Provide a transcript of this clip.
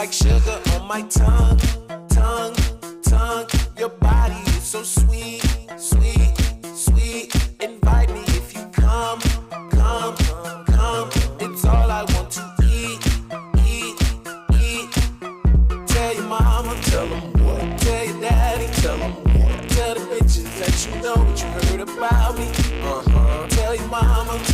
like sugar on my tongue, tongue, tongue. Your body is so sweet, sweet, sweet. Invite me if you come, come, come. It's all I want to eat, eat, eat. Tell your mama, tell them what. Tell your daddy, tell them what. Tell the bitches that you know what you heard about me. Tell your mama.